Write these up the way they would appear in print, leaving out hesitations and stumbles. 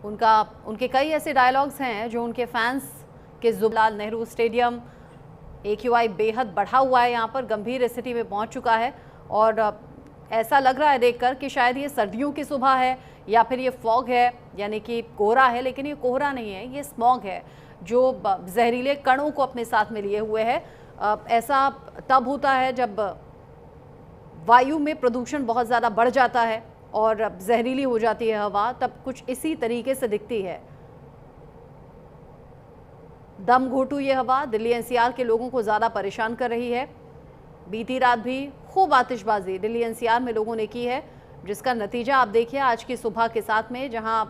उनके कई ऐसे डायलॉग्स हैं जो उनके फैंस के जवाहरलाल नेहरू स्टेडियम AQI बेहद बढ़ा हुआ है, यहाँ पर गंभीर स्थिति में पहुंच चुका है। और ऐसा लग रहा है देखकर कि शायद ये सर्दियों की सुबह है या फिर ये फॉग है, यानी कि कोहरा है, लेकिन ये कोहरा नहीं है, ये स्मॉग है जो जहरीले कणों को अपने साथ में लिए हुए है। ऐसा तब होता है जब वायु में प्रदूषण बहुत ज़्यादा बढ़ जाता है और जहरीली हो जाती है हवा, तब कुछ इसी तरीके से दिखती है। दम घोटू ये हवा दिल्ली NCR के लोगों को ज़्यादा परेशान कर रही है। बीती रात भी खूब आतिशबाजी दिल्ली NCR में लोगों ने की है, जिसका नतीजा आप देखिए आज की सुबह के साथ में, जहां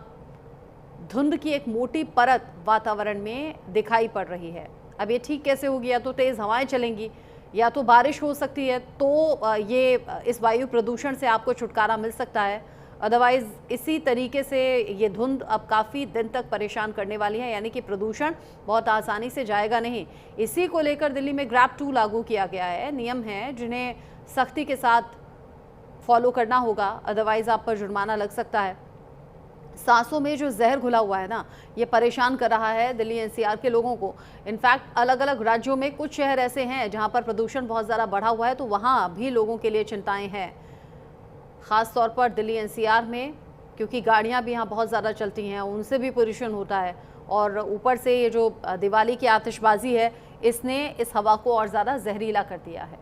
धुंध की एक मोटी परत वातावरण में दिखाई पड़ रही है। अब ये ठीक कैसे होगी? या तो तेज़ हवाएं चलेंगी या तो बारिश हो सकती है, तो ये इस वायु प्रदूषण से आपको छुटकारा मिल सकता है। अदरवाइज़ इसी तरीके से ये धुंध अब काफ़ी दिन तक परेशान करने वाली है, यानी कि प्रदूषण बहुत आसानी से जाएगा नहीं। इसी को लेकर दिल्ली में ग्रैब 2 लागू किया गया है। नियम हैं जिन्हें सख्ती के साथ फॉलो करना होगा, अदरवाइज़ आप पर जुर्माना लग सकता है। सांसों में जो जहर घुला हुआ है ना, ये परेशान कर रहा है दिल्ली NCR के लोगों को। इनफैक्ट अलग अलग राज्यों में कुछ शहर ऐसे हैं जहां पर प्रदूषण बहुत ज़्यादा बढ़ा हुआ है, तो वहां भी लोगों के लिए चिंताएं हैं, ख़ास तौर पर दिल्ली NCR में, क्योंकि गाड़ियां भी यहाँ बहुत ज़्यादा चलती हैं, उनसे भी पोल्यूशन होता है। और ऊपर से ये जो दिवाली की आतिशबाजी है, इसने इस हवा को और ज़्यादा जहरीला कर दिया है।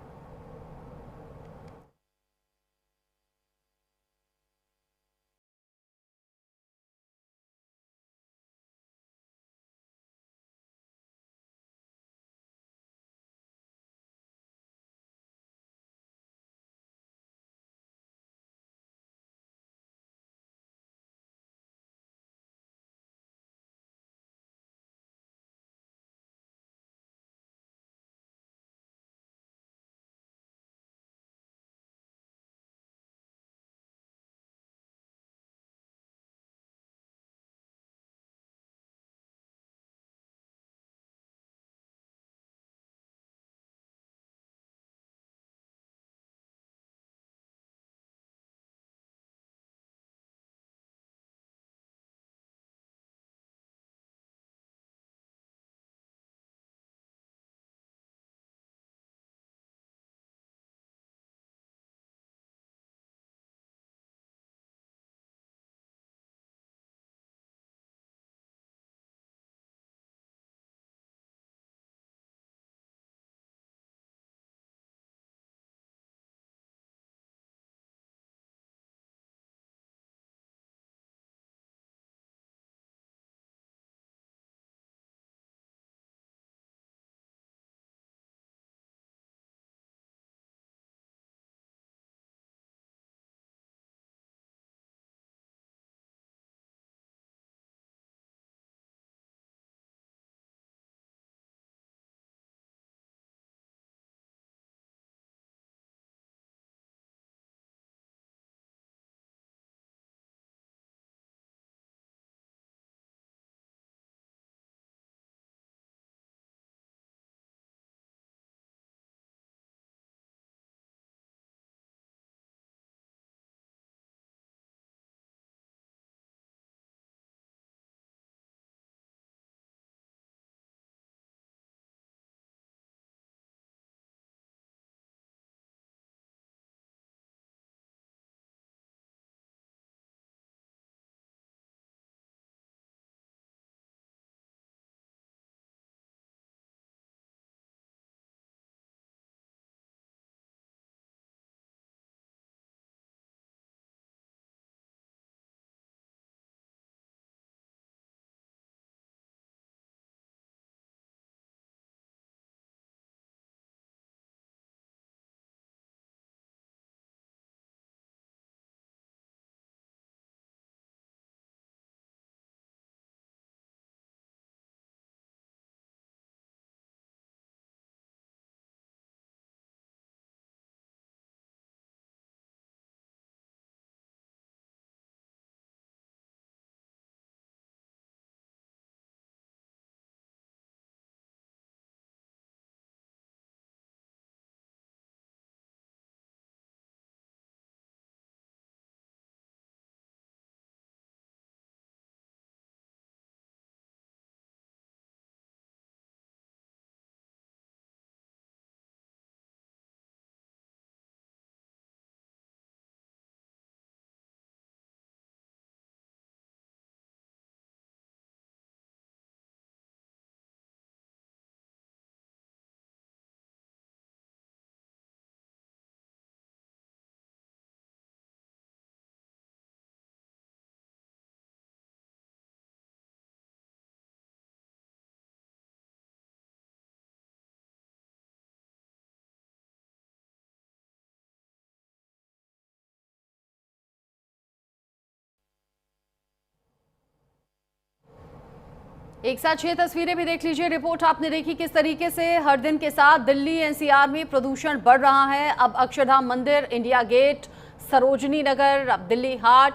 एक साथ 6 तस्वीरें भी देख लीजिए। रिपोर्ट आपने देखी किस तरीके से हर दिन के साथ दिल्ली एनसीआर में प्रदूषण बढ़ रहा है। अब अक्षरधाम मंदिर, इंडिया गेट, सरोजनी नगर, अब दिल्ली हाट,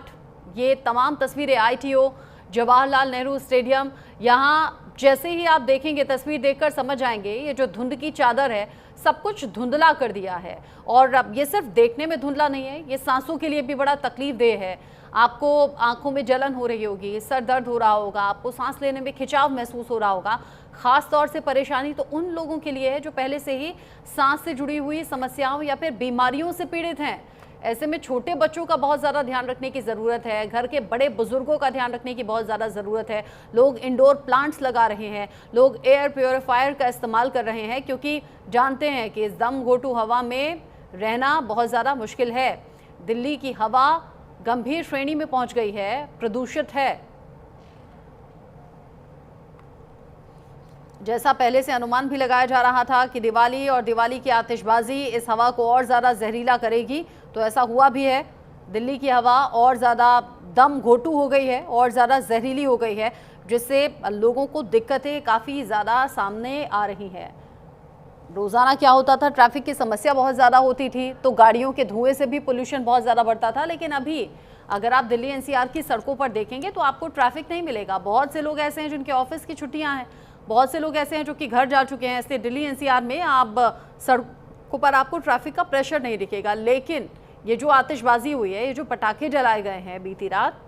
ये तमाम तस्वीरें आईटीओ, जवाहरलाल नेहरू स्टेडियम। यहाँ जैसे ही आप देखेंगे, तस्वीर देखकर समझ आएंगे, ये जो धुंध की चादर है सब कुछ धुंधला कर दिया है। और अब ये सिर्फ देखने में धुंधला नहीं है, ये सांसों के लिए भी बड़ा तकलीफदेह है। आपको आंखों में जलन हो रही होगी, सर दर्द हो रहा होगा, आपको सांस लेने में खिंचाव महसूस हो रहा होगा। खास तौर से परेशानी तो उन लोगों के लिए है जो पहले से ही सांस से जुड़ी हुई समस्याओं या फिर बीमारियों से पीड़ित हैं। ऐसे में छोटे बच्चों का बहुत ज़्यादा ध्यान रखने की ज़रूरत है, घर के बड़े बुजुर्गों का ध्यान रखने की बहुत ज़्यादा ज़रूरत है। लोग इंडोर प्लांट्स लगा रहे हैं, लोग एयर प्योरीफायर का इस्तेमाल कर रहे हैं, क्योंकि जानते हैं कि इस दम घोटू हवा में रहना बहुत ज़्यादा मुश्किल है। दिल्ली की हवा गंभीर श्रेणी में पहुंच गई है, प्रदूषित है। जैसा पहले से अनुमान भी लगाया जा रहा था कि दिवाली और दिवाली की आतिशबाजी इस हवा को और ज़्यादा जहरीला करेगी, तो ऐसा हुआ भी है। दिल्ली की हवा और ज़्यादा दम घोटू हो गई है और ज़्यादा जहरीली हो गई है, जिससे लोगों को दिक्कतें काफ़ी ज़्यादा सामने आ रही हैं। रोज़ाना क्या होता था, ट्रैफिक की समस्या बहुत ज़्यादा होती थी, तो गाड़ियों के धुएं से भी पोल्यूशन बहुत ज़्यादा बढ़ता था। लेकिन अभी अगर आप दिल्ली एनसीआर की सड़कों पर देखेंगे तो आपको ट्रैफिक नहीं मिलेगा। बहुत से लोग ऐसे हैं जिनके ऑफिस की छुट्टियां हैं, बहुत से लोग ऐसे हैं जो कि घर जा चुके हैं। इसलिए दिल्ली एनसीआर में आप सड़कों पर आपको ट्रैफिक का प्रेशर नहीं दिखेगा। लेकिन ये जो आतिशबाजी हुई है, ये जो पटाखे जलाए गए हैं बीती रात,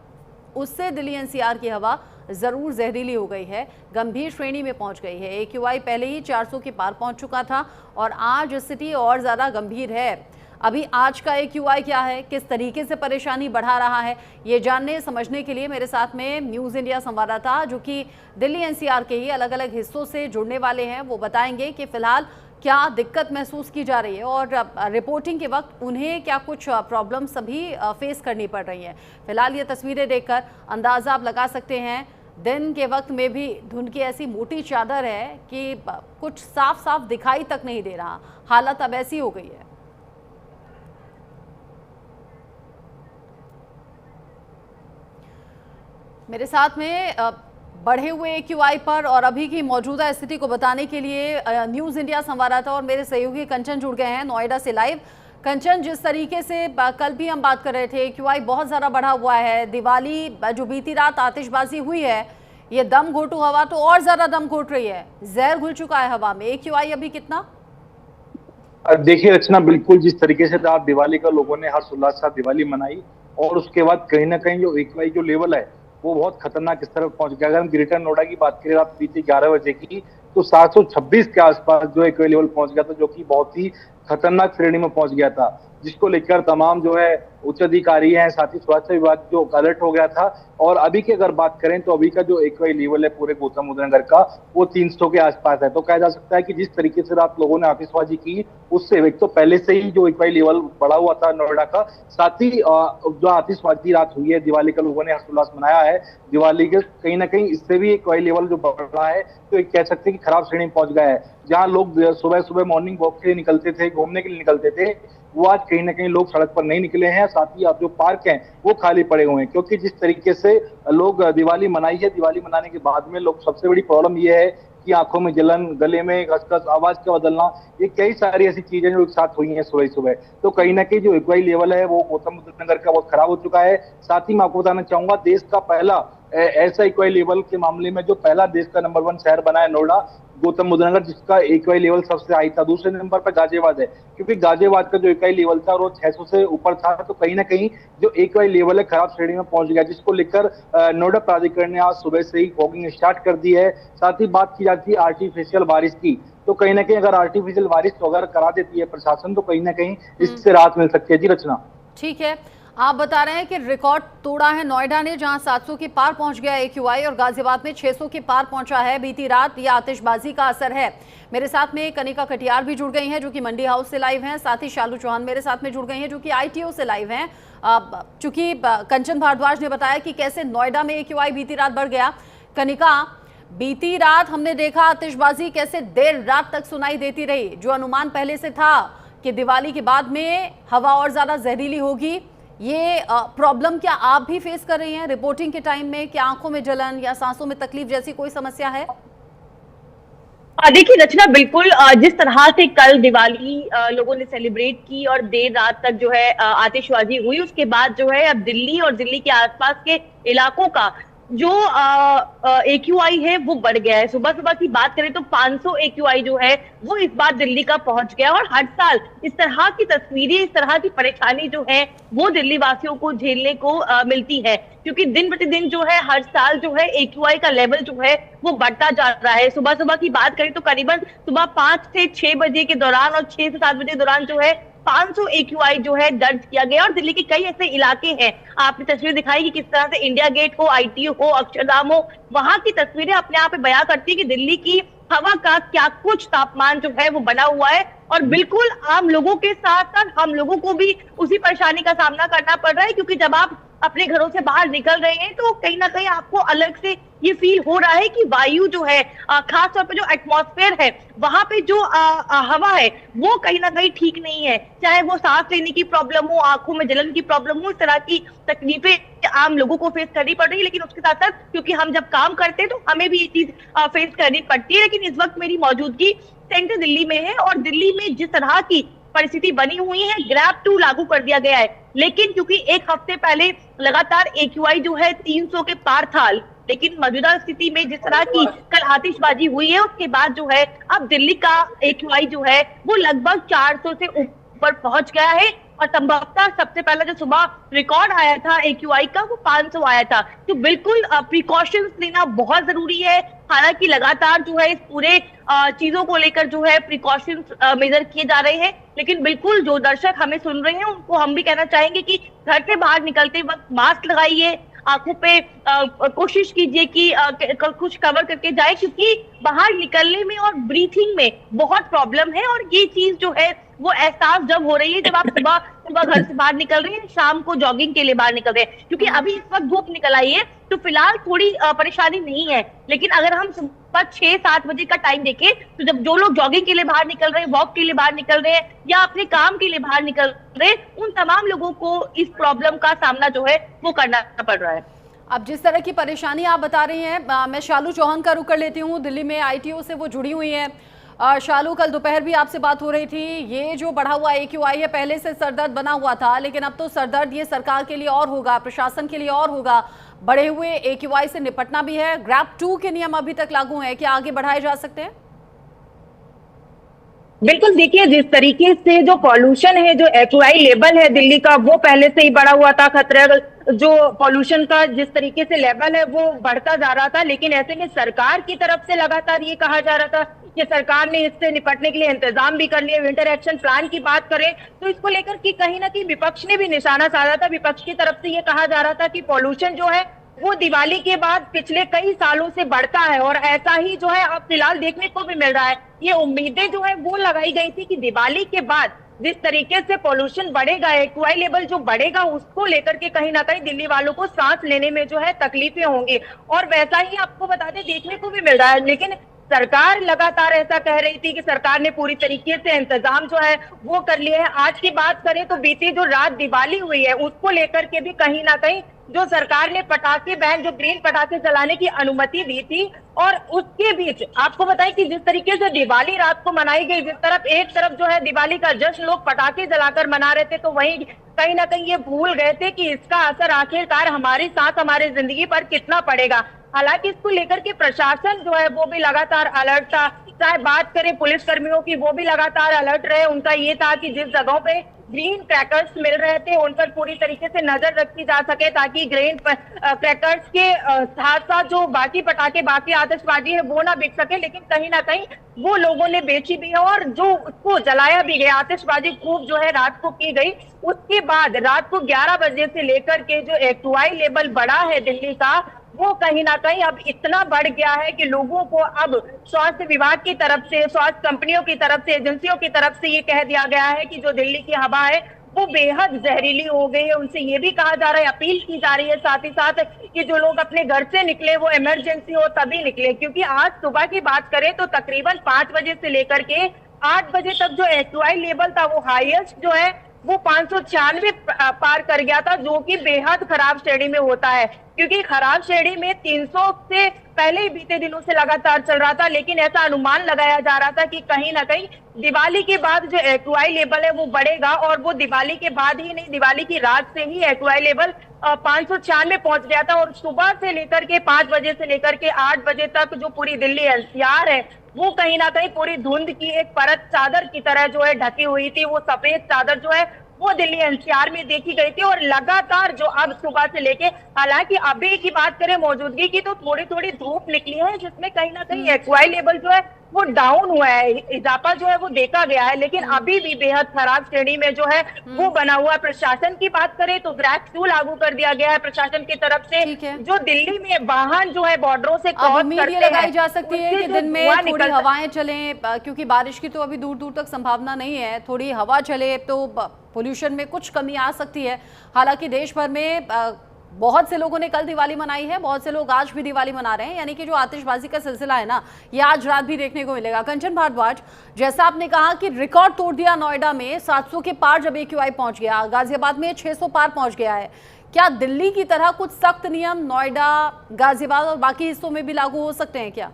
उससे दिल्ली एनसीआर की हवा ज़रूर जहरीली हो गई है, गंभीर श्रेणी में पहुंच गई है। AQI पहले ही 400 के पार पहुंच चुका था और आज स्थिति और ज़्यादा गंभीर है। अभी आज का AQI क्या है, किस तरीके से परेशानी बढ़ा रहा है, ये जानने समझने के लिए मेरे साथ में न्यूज़ इंडिया संवाददाता, जो कि दिल्ली एनसीआर के ही अलग अलग हिस्सों से जुड़ने वाले हैं, वो बताएंगे कि फ़िलहाल क्या दिक्कत महसूस की जा रही है और रिपोर्टिंग के वक्त उन्हें क्या कुछ प्रॉब्लम्स अभी फेस करनी पड़ रही हैं। फिलहाल ये तस्वीरें देखकर अंदाज़ा आप लगा सकते हैं, दिन के वक्त में भी धुंध की ऐसी मोटी चादर है कि कुछ साफ साफ दिखाई तक नहीं दे रहा। हालत अब ऐसी हो गई है। मेरे साथ में बढ़े हुए AQI पर और अभी की मौजूदा स्थिति को बताने के लिए न्यूज़ इंडिया संवाददाता और मेरे सहयोगी कंचन जुड़ गए हैं नोएडा से लाइव। कंचन, जिस तरीके से कल भी हम बात कर रहे थे, AQI बहुत ज़्यादा बढ़ा हुआ है। दिवाली जो बीती रात आतिशबाजी हुई है, ये दम घोटू हवा तो और ज़्यादा दम घोट रही है, जहर घुल चुका है हवा में। AQI अभी कितना? देखिए रचना, बिल्कुल जिस तरीके से रात दिवाली का लोगों ने हर्षोल्लास के साथ दिवाली मनाई और उसके बाद कहीं ना कहीं जो AQI जो लेवल है वो बहुत खतरनाक स्तर पर पहुंच गया। अगर हम ग्रेटर नोएडा की बात करें रात बीती 11 बजे की, तो 726 के आसपास जो AQI लेवल पहुंच गया था, जो कि बहुत ही खतरनाक श्रेणी में पहुंच गया था, जिसको लेकर तमाम जो है उच्च अधिकारी हैं, साथ ही स्वास्थ्य विभाग जो अलर्ट हो गया था। और अभी की अगर बात करें तो अभी का जो AQI लेवल है पूरे गौतम बुद्ध नगर का, वो 300 के आसपास है। तो कहा जा सकता है कि जिस तरीके से रात लोगों ने आतिशबाजी की, उससे एक तो पहले से ही जो AQI लेवल बढ़ा हुआ था नोएडा का, साथ ही जो आतिशबाजी रात हुई है, दिवाली का लोगों ने हर्षोल्लास मनाया है, दिवाली के कहीं ना कहीं इससे भी AQI लेवल जो बढ़ रहा है, तो एक कह सकते हैं कि खराब श्रेणी में पहुंच गया है। जहां लोग सुबह सुबह मॉर्निंग वॉक के लिए निकलते थे, घूमने के लिए निकलते थे, वो आज कहीं ना कहीं लोग सड़क पर नहीं निकले हैं। साथ ही अब जो पार्क हैं वो खाली पड़े हुए हैं, क्योंकि जिस तरीके से लोग दिवाली मनाई है, दिवाली मनाने के बाद में लोग सबसे बड़ी प्रॉब्लम ये है कि आंखों में जलन, गले में खसखस, आवाज का बदलना, ये कई सारी ऐसी चीजें जो एक साथ हुई हैं सुबह सुबह। तो कहीं ना कहीं जो AQI लेवल है वो गौतम बुद्ध नगर का बहुत खराब हो चुका है। साथ ही मैं आपको बताना चाहूंगा, देश का पहला ऐसा AQI लेवल के मामले में जो पहला देश का नंबर 1 शहर बना है नोएडा, गौतम बुद्ध नगर, जिसका AQI लेवल सबसे हाई था। दूसरे नंबर पर गाजियाबाद है, क्योंकि गाजियाबाद का जो AQI लेवल था वो 600 से ऊपर था। तो कहीं ना कहीं जो AQI लेवल है खराब श्रेणी में पहुंच गया, जिसको लेकर नोएडा प्राधिकरण ने आज सुबह से ही फॉगिंग स्टार्ट कर दी है। साथ ही बात की जाती है आर्टिफिशियल बारिश की, तो कहीं ना कहीं अगर आर्टिफिशियल बारिश अगर करा देती है प्रशासन, तो कहीं ना कहीं इससे राहत मिल सकती है। जी रचना। ठीक है, आप बता रहे हैं कि रिकॉर्ड तोड़ा है नोएडा ने, जहां 700 के पार पहुंच गया AQI और गाजियाबाद में 600 के पार पहुंचा है बीती रात। ये आतिशबाजी का असर है। मेरे साथ में कनिका कटियार भी जुड़ गई हैं, जो कि मंडी हाउस से लाइव हैं। साथ ही शालू चौहान मेरे साथ में जुड़ गई हैं, जो कि ITO से लाइव हैं। चूंकि कंचन भारद्वाज ने बताया कि कैसे नोएडा में AQI बीती रात बढ़ गया। कनिका, बीती रात हमने देखा आतिशबाजी कैसे देर रात तक सुनाई देती रही। जो अनुमान पहले से था कि दिवाली के बाद में हवा और ज्यादा जहरीली होगी, ये प्रॉब्लम क्या आप भी फेस कर रही हैं रिपोर्टिंग के टाइम में? क्या आंखों में जलन या सांसों में तकलीफ जैसी कोई समस्या है? देखिए रचना, बिल्कुल जिस तरह से कल दिवाली लोगों ने सेलिब्रेट की और देर रात तक जो है आतिशबाजी हुई, उसके बाद जो है अब दिल्ली और दिल्ली के आसपास के इलाकों का जो AQI है वो बढ़ गया है। सुबह सुबह की बात करें तो 500 AQI जो है वो इस बार दिल्ली का पहुंच गया, और हर साल इस तरह की तस्वीरें, इस तरह की परेशानी जो है वो दिल्ली वासियों को झेलने को मिलती है, क्योंकि दिन प्रतिदिन जो है हर साल जो है AQI का लेवल जो है वो बढ़ता जा रहा है। सुबह सुबह की बात करें तो करीबन सुबह 5 से 6 बजे के दौरान और 6 से 7 बजे के दौरान जो है 500 AQI जो है दर्ज किया गया। और दिल्ली के कई ऐसे इलाके हैं, आपने तस्वीर दिखाई कि किस तरह से इंडिया गेट हो, ITO हो, अक्षरधाम हो, वहां की तस्वीरें अपने आप में बयां करती है कि दिल्ली की हवा का क्या कुछ तापमान जो है वो बना हुआ है। और बिल्कुल आम लोगों के साथ साथ हम लोगों को भी उसी परेशानी का सामना करना पड़ रहा है, क्योंकि जब आप अपने घरों से बाहर निकल रहे हैं तो कहीं ना कहीं आपको अलग से ये फील हो रहा है कि वायु जो है, खास तौर पे जो एटमॉस्फेयर है, वहां पे जो हवा है वो कहीं ना कहीं ठीक नहीं है। चाहे वो सांस लेने की प्रॉब्लम हो, आंखों में जलन की प्रॉब्लम हो, इस तरह की तकलीफें आम लोगों को फेस करनी पड़ रही है। लेकिन उसके साथ साथ क्योंकि हम जब काम करते हैं तो हमें भी ये चीज फेस करनी पड़ती है। लेकिन इस वक्त मेरी मौजूदगी सेंट्रल दिल्ली में है, और दिल्ली में जिस तरह की परिस्थिति बनी हुई है, ग्रैब 2 लागू कर दिया गया है। लेकिन क्योंकि एक हफ्ते पहले लगातार AQI जो है 300 के पार था, लेकिन मौजूदा स्थिति में जिस तरह की कल आतिशबाजी हुई है उसके बाद जो है अब दिल्ली का AQI जो है वो लगभग 400 से ऊपर पहुंच गया है। और संभवतः सबसे पहला जो सुबह रिकॉर्ड आया था AQI का वो 500 आया था। तो बिल्कुल प्रिकॉशंस लेना बहुत जरूरी है। हालांकि लगातार जो है इस पूरे चीजों को लेकर जो है प्रिकॉशंस मेजर किए जा रहे हैं, लेकिन बिल्कुल जो दर्शक हमें सुन रहे हैं उनको हम भी कहना चाहेंगे कि घर से बाहर निकलते वक्त मास्क लगाइए, आंखों पे कोशिश कीजिए कि कुछ कवर करके जाए, क्योंकि बाहर निकलने में और ब्रीथिंग में बहुत प्रॉब्लम है। और ये चीज जो है वो एहसास जब हो रही है जब आप सुबह सुबह घर से बाहर निकल रहे हैं, शाम को जॉगिंग के लिए बाहर निकल रहे हैं। क्योंकि अभी इस वक्त धूप निकल आई है तो फिलहाल थोड़ी परेशानी नहीं है, लेकिन अगर हम सुबह 6-7 बजे का टाइम देखें तो जब जो लोग जॉगिंग के लिए बाहर निकल रहे हैं, वॉक के लिए बाहर निकल रहे हैं या अपने काम के लिए बाहर निकल रहे हैं, उन तमाम लोगों को इस प्रॉब्लम का सामना जो है वो करना पड़ रहा है। अब जिस तरह की परेशानी आप बता रही हैं, मैं शालू चौहान का रुख कर लेती हूँ, दिल्ली में ITO से वो जुड़ी हुई हैं। शालू, कल दोपहर भी आपसे बात हो रही थी, ये जो बढ़ा हुआ AQI है पहले से सरदर्द बना हुआ था, लेकिन अब तो सरदर्द ये सरकार के लिए और होगा, प्रशासन के लिए और होगा। बढ़े हुए AQI से निपटना भी है। ग्रैब 2 के नियम अभी तक लागू हैं, क्या आगे बढ़ाए जा सकते हैं? बिल्कुल, देखिए जिस तरीके से जो पॉल्यूशन है, जो AQI लेवल है दिल्ली का वो पहले से ही बढ़ा हुआ था। खतरे जो पॉल्यूशन का जिस तरीके से लेवल है वो बढ़ता जा रहा था, लेकिन ऐसे में सरकार की तरफ से लगातार ये कहा जा रहा था कि सरकार ने इससे निपटने के लिए इंतजाम भी कर लिए। विंटर एक्शन प्लान की बात करें तो इसको लेकर कि कहीं ना कहीं विपक्ष ने भी निशाना साधा था। विपक्ष की तरफ से ये कहा जा रहा था कि पॉल्यूशन जो है वो दिवाली के बाद पिछले कई सालों से बढ़ता है, और ऐसा ही जो है अब फिलहाल देखने को भी मिल रहा है। ये उम्मीदें जो है वो लगाई गई थी कि दिवाली के बाद जिस तरीके से पॉल्यूशन बढ़ेगा, AQI लेवल जो बढ़ेगा, उसको लेकर के कहीं ना कहीं दिल्ली वालों को सांस लेने में जो है तकलीफें होंगी, और वैसा ही आपको बता दें देखने को भी मिल रहा है। लेकिन सरकार लगातार ऐसा कह रही थी कि सरकार ने पूरी तरीके से इंतजाम जो है वो कर लिए है। आज की बात करें तो बीती जो रात दिवाली हुई है उसको लेकर के भी कहीं ना कहीं जो सरकार ने पटाखे बैन, जो ग्रीन पटाखे चलाने की अनुमति दी थी, और उसके बीच आपको बताएं कि जिस तरीके से दिवाली रात को मनाई गई, जिस तरफ एक तरफ जो है दिवाली का जश्न लोग पटाखे जलाकर मना रहे थे, तो वहीं कहीं ना कहीं ये भूल गए थे कि इसका असर आखिरकार हमारे साथ, हमारे जिंदगी पर कितना पड़ेगा। हालांकि इसको लेकर के प्रशासन जो है वो भी लगातार अलर्ट था। चाहे बात करें पुलिस कर्मियों की, वो भी लगातार अलर्ट रहे। उनका ये था कि जिस जगहों पे ग्रीन क्रैकर्स मिल रहे थे उन पर पूरी तरीके से नजर रखी जा सके, ताकि ग्रीन क्रैकर्स के साथ साथ जो बाकी पटाखे, बाकी आतिशबाजी है वो ना बिक सके। लेकिन कहीं ना कहीं वो लोगों ने बेची भी है, और जो उसको जलाया भी गया, आतिशबाजी खूब जो है रात को की गई। उसके बाद रात को 11 बजे से लेकर के जो AQI लेवल बढ़ा है दिल्ली का, वो कहीं ना कहीं अब इतना बढ़ गया है कि लोगों को अब स्वास्थ्य विभाग की तरफ से, स्वास्थ्य कंपनियों की तरफ से, एजेंसियों की तरफ से ये कह दिया गया है कि जो दिल्ली की हवा है वो बेहद जहरीली हो गई है। उनसे ये भी कहा जा रहा है, अपील की जा रही है साथ ही साथ कि जो लोग अपने घर से निकले वो इमरजेंसी हो तभी निकले। क्योंकि आज सुबह की बात करें तो तकरीबन 5 बजे से लेकर के 8 बजे तक जो AQI लेवल था वो हाईएस्ट जो है वो 596 पार कर गया था, जो कि बेहद खराब श्रेणी में होता है, क्योंकि खराब श्रेणी में 300 से पहले ही बीते दिनों से लगातार चल रहा था। लेकिन ऐसा अनुमान लगाया जा रहा था कि कहीं ना कहीं दिवाली के बाद जो एक्यूआई लेवल है वो बढ़ेगा, और वो दिवाली के बाद ही नहीं, दिवाली की रात से ही एक्यूआई लेवल 596 पहुंच गया था। और सुबह से लेकर के 5 बजे से लेकर के 8 बजे तक जो पूरी दिल्ली एनसीआर है वो कहीं ना कहीं पूरी धुंध की एक परत चादर की तरह जो है ढकी हुई थी। वो सफेद चादर जो है वो दिल्ली एनसीआर में देखी गई थी, और लगातार जो अब सुबह से लेके, हालांकि अभी की बात करें मौजूदगी की, तो थोड़ी थोड़ी धूप निकली है, जिसमें कहीं ना कहीं एक्यूआई लेवल जो है वो डाउन हुआ है, इजाफा जो है वो देखा गया है, लेकिन अभी भी बेहद खराब श्रेणी में जो है वो बना हुआ है। प्रशासन की बात करें तो ब्रैक टू लागू कर दिया गया है प्रशासन की तरफ से। जो दिल्ली में वाहन जो है बॉर्डरों से क्रॉस करते हैं, लगाई जा सकती है कि दिन में थोड़ी हवाएं चलें, क्योंकि बारिश की तो अभी दूर दूर तक संभावना नहीं है, थोड़ी हवा चले तो पोल्यूशन में कुछ कमी आ सकती है। हालांकि देश भर में बहुत से लोगों ने कल दिवाली मनाई है, बहुत से लोग आज भी दिवाली मना रहे हैं, यानी कि जो आतिशबाजी का सिलसिला है ना, ये आज रात भी देखने को मिलेगा। कंचन भारद्वाज, जैसा आपने कहा कि रिकॉर्ड तोड़ दिया नोएडा में, 700 के पार जब एक्यूआई पहुंच गया, गाजियाबाद में 600 पार पहुंच गया है। क्या दिल्ली की तरह कुछ सख्त नियम नोएडा, गाजियाबाद और बाकी हिस्सों में भी लागू हो सकते हैं क्या?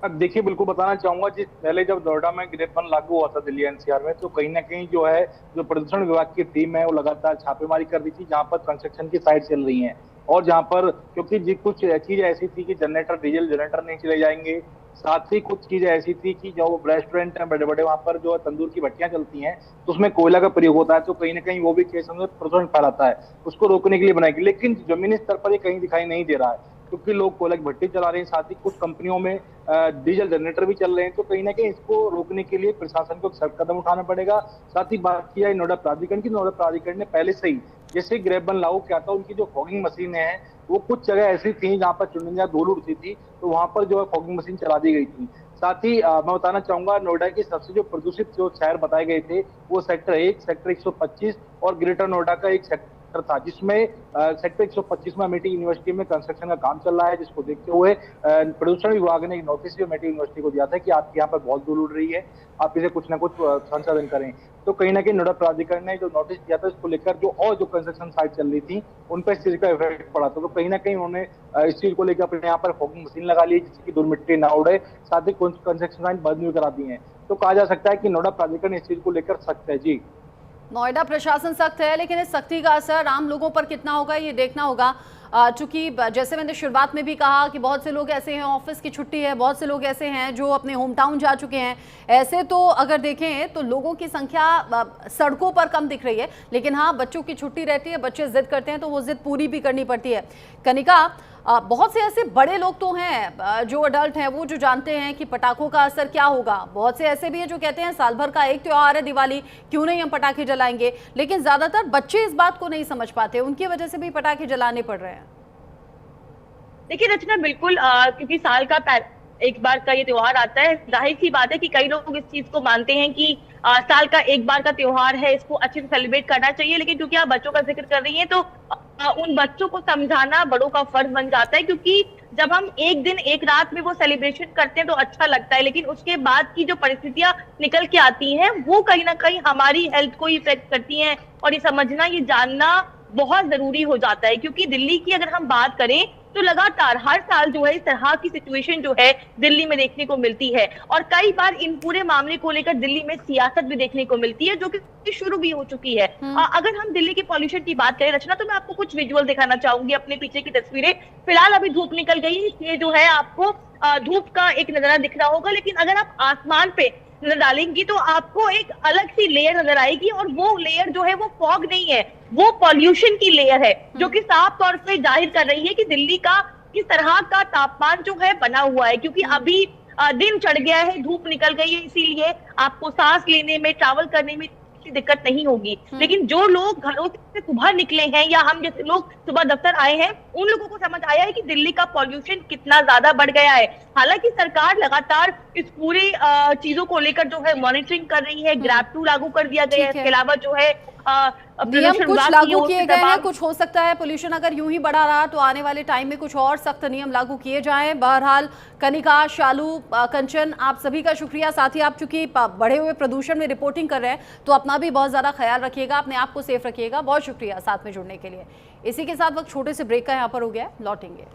अब देखिए, बिल्कुल बताना चाहूंगा, जिस पहले जब नोएडा में ग्रेड 1 लागू हुआ था दिल्ली एनसीआर में, तो कहीं ना कहीं जो है जो प्रदूषण विभाग की टीम है वो लगातार छापेमारी कर रही थी जहां पर कंस्ट्रक्शन की साइट चल रही हैं, और जहां पर क्योंकि कुछ चीजें ऐसी थी कि जनरेटर, डीजल जनरेटर नहीं चले जाएंगे, साथ ही कुछ चीजें ऐसी थी कि जो रेस्टोरेंट है बड़े बड़े, वहां पर जो तंदूर की भट्टियां चलती हैं तो उसमें कोयला का प्रयोग होता है, तो कहीं ना कहीं वो भी केस में प्रदूषण फैलाता है, उसको रोकने के लिए बनाएगी। लेकिन जमीनी स्तर पर ये कहीं दिखाई नहीं दे रहा है, क्योंकि लोग कोयला की भट्टी चला रहे हैं, साथ ही कुछ कंपनियों में डीजल जनरेटर भी चल रहे हैं, तो कहीं ना कहीं इसको रोकने के लिए प्रशासन को सख्त कदम उठाना पड़ेगा। साथ ही बात की जाए नोएडा प्राधिकरण की, नोएडा प्राधिकरण ने पहले से ही जैसे ग्रेड 1 लागू किया था, उनकी जो फॉगिंग मशीनें हैं वो कुछ जगह ऐसी थी जहां पर चुनिंदा धूल उड़ती थी, तो वहां पर जो है फॉगिंग मशीन चला दी गई थी। साथ ही मैं बताना चाहूंगा, नोएडा के सबसे जो प्रदूषित जो शहर बताए गए थे वो सेक्टर 1, सेक्टर 125 और ग्रेटर नोएडा का एक सेक्टर था, जिसमें सेक्टर 125 में अमेठी यूनिवर्सिटी में कंस्ट्रक्शन का काम चल रहा है, जिसको देखते हुए प्रदूषण विभाग ने एक नोटिस भी अमेठी यूनिवर्सिटी को दिया था कि आपके यहाँ पर बहुत धूल उड़ रही है, आप इसे कुछ ना कुछ संशोधन करें। तो कहीं ना कहीं नोएडा प्राधिकरण ने जो नोटिस दिया था, इसको लेकर जो और जो कंस्ट्रक्शन साइट चल रही थी उन पर इस चीज का इफेक्ट पड़ा था, तो कहीं ना कहीं उन्होंने इस चीज को लेकर अपने यहाँ पर फॉगिंग मशीन लगा ली जिससे कि धूल मिट्टी ना उड़े, साथ ही कंस्ट्रक्शन साइट बंद भी करा दी है। तो कहा जा सकता है कि नोएडा प्राधिकरण इस चीज को लेकर सख्त है। जी, नोएडा प्रशासन सख्त है, लेकिन इस सख्ती का असर आम लोगों पर कितना होगा ये देखना होगा। चूंकि जैसे मैंने शुरुआत में भी कहा कि बहुत से लोग ऐसे हैं, ऑफिस की छुट्टी है, बहुत से लोग ऐसे हैं जो अपने होम टाउन जा चुके हैं। ऐसे तो अगर देखें तो लोगों की संख्या सड़कों पर कम दिख रही है, लेकिन हाँ, बच्चों की छुट्टी रहती है, बच्चे जिद करते हैं तो वो जिद पूरी भी करनी पड़ती है। कनिका, बहुत से ऐसे बड़े लोग तो हैं जो अडल्ट हैं, वो जो जानते हैं कि पटाखों का असर क्या होगा। बहुत से ऐसे भी हैं जो कहते हैं साल भर का एक त्योहार है दिवाली, क्यों नहीं हम पटाखे जलाएंगे, लेकिन ज्यादातर बच्चे इस बात को नहीं समझ पाते, उनकी वजह से भी पटाखे जलाने पड़ रहे हैं। देखिए रचना, बिल्कुल क्योंकि साल का एक बार का ये त्योहार आता है, जाहिर सी बात है कि कई लोग इस चीज को मानते हैं कि साल का एक बार का त्योहार है, इसको अच्छे से सेलिब्रेट करना चाहिए। लेकिन क्योंकि आप बच्चों का जिक्र कर रही हैं, तो उन बच्चों को समझाना बड़ों का फर्ज बन जाता है, क्योंकि जब हम एक दिन एक रात में वो सेलिब्रेशन करते हैं तो अच्छा लगता है, लेकिन उसके बाद की जो परिस्थितियां निकल के आती हैं वो कहीं ना कहीं हमारी हेल्थ को इफेक्ट करती हैं, और ये समझना, ये जानना बहुत जरूरी हो जाता है। क्योंकि दिल्ली की अगर हम बात करें तो लगातार हर साल जो है इस तरह की सिचुएशन जो है दिल्ली में देखने को मिलती है, और कई बार इन पूरे मामले को लेकर दिल्ली में सियासत भी देखने को मिलती है, जो कि शुरू भी हो चुकी है। अगर हम दिल्ली के पॉल्यूशन की बात करें रचना, तो मैं आपको कुछ विजुअल दिखाना चाहूंगी, अपने पीछे की तस्वीरें। फिलहाल अभी धूप निकल गई है, इसलिए जो है आपको धूप का एक नजारा दिख रहा होगा, लेकिन अगर आप आसमान पे नजर डालेंगी तो आपको एक अलग सी लेयर नजर आएगी, और वो लेयर जो है वो फॉग नहीं है, वो पॉल्यूशन की लेयर है, जो कि साफ तौर पे जाहिर कर रही है कि दिल्ली का किस तरह का तापमान जो है बना हुआ है। क्योंकि अभी दिन चढ़ गया है, धूप निकल गई है, इसीलिए आपको सांस लेने में, ट्रैवल करने में दिक्कत नहीं होगी। लेकिन जो लोग घरों से सुबह निकले हैं या हम जैसे लोग सुबह दफ्तर आए हैं, उन लोगों को समझ आया है कि दिल्ली का पॉल्यूशन कितना ज्यादा बढ़ गया है। हालांकि सरकार लगातार इस पूरी चीजों को लेकर जो है मॉनिटरिंग कर रही है, ग्रैब 2 लागू कर दिया गया है। इसके अलावा जो है नियम कुछ लागू किए गए हैं, कुछ हो सकता है पोल्यूशन अगर यूं ही बढ़ा रहा तो आने वाले टाइम में कुछ और सख्त नियम लागू किए जाएं। बहरहाल कनिका, शालू, कंचन, आप सभी का शुक्रिया। साथ ही आप चूंकि बढ़े हुए प्रदूषण में रिपोर्टिंग कर रहे हैं तो अपना भी बहुत ज्यादा ख्याल रखिएगा, अपने आप को सेफ रखिएगा। बहुत शुक्रिया साथ में जुड़ने के लिए। इसी के साथ वक्त छोटे से ब्रेक का यहाँ पर हो गया, लौटेंगे।